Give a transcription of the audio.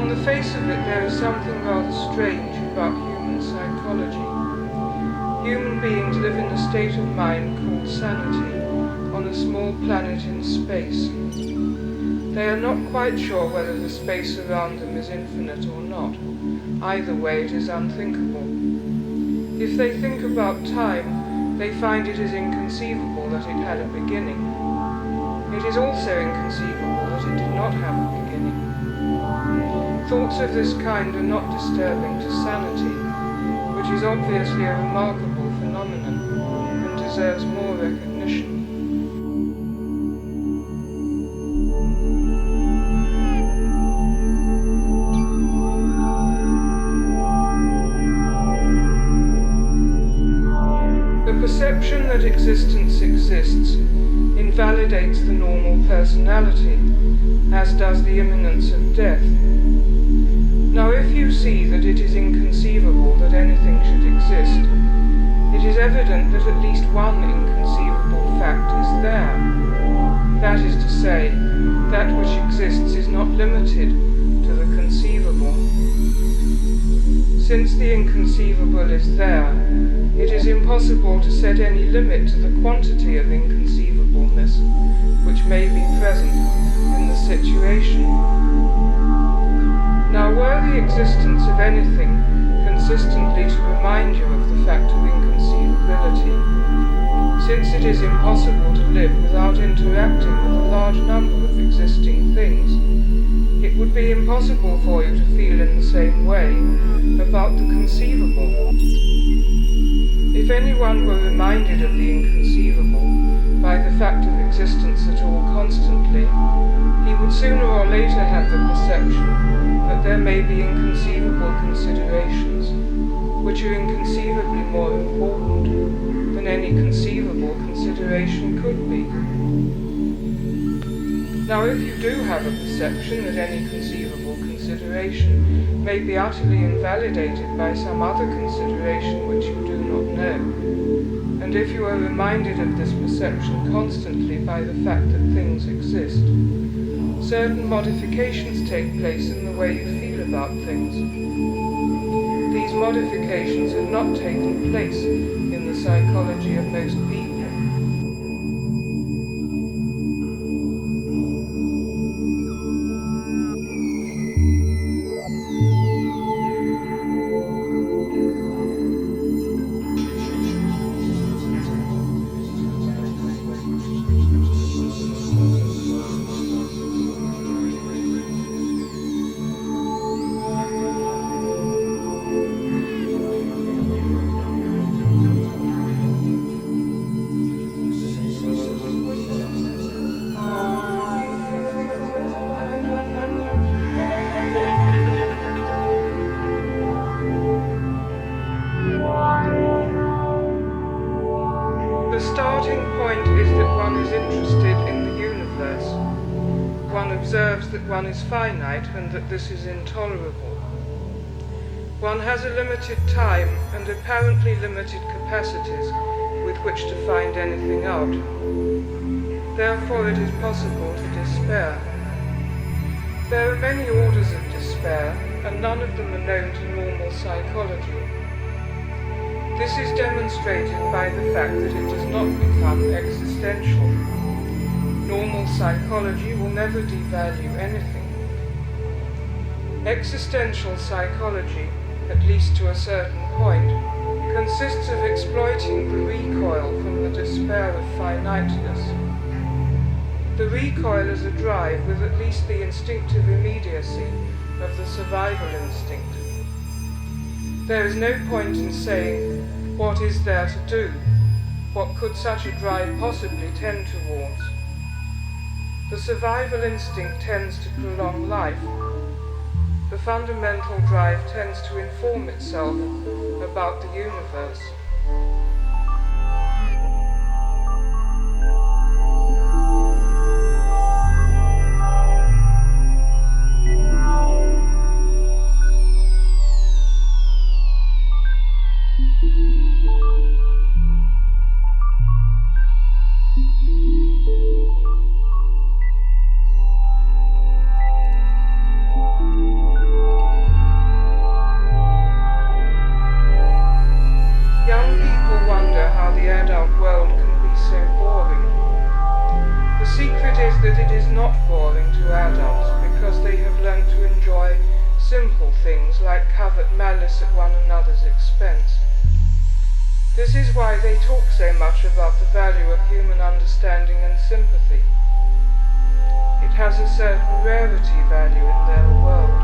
On the face of it, there is something rather strange about human psychology. Human beings live in a state of mind called sanity on a small planet in space. They are not quite sure whether the space around them is infinite or not. Either way, it is unthinkable. If they think about time, they find it is inconceivable that it had a beginning. It is also inconceivable that it did not have a beginning. Thoughts of this kind are not disturbing to sanity, which is obviously a remarkable phenomenon and deserves more recognition. The perception that existence exists invalidates the normal personality, as does the imminence of death. Now, if you see that it is inconceivable that anything should exist, it is evident that at least one inconceivable fact is there. That is to say, that which exists is not limited to the conceivable. Since the inconceivable is there, it is impossible to set any limit to the quantity of inconceivableness which may be present in the situation. Now, were the existence of anything consistently to remind you of the fact of inconceivability, since it is impossible to live without interacting with a large number of existing things, it would be impossible for you to feel in the same way about the conceivable. If anyone were reminded of the inconceivable by the fact of existence at all constantly, he would sooner or later have the perception that there may be inconceivable considerations which are inconceivably more important than any conceivable consideration could be. Now, if you do have a perception that any conceivable consideration may be utterly invalidated by some other consideration which you do not know, and if you are reminded of this perception constantly by the fact that things exist, certain modifications take place in the way you feel about things. These modifications have not taken place in the psychology of most people. The starting point is that one is interested in the universe. One observes that one is finite and that this is intolerable. One has a limited time and apparently limited capacities with which to find anything out. Therefore, it is possible to despair. There are many orders of despair, and none of them are known to normal psychology. This is demonstrated by the fact that it does not become existential. Normal psychology will never devalue anything. Existential psychology, at least to a certain point, consists of exploiting the recoil from the despair of finiteness. The recoil is a drive with at least the instinctive immediacy of the survival instinct. There is no point in saying, what is there to do? What could such a drive possibly tend towards? The survival instinct tends to prolong life. The fundamental drive tends to inform itself about the universe. malice at one another's expense. This is why they talk so much about the value of human understanding and sympathy. It has a certain rarity value in their world.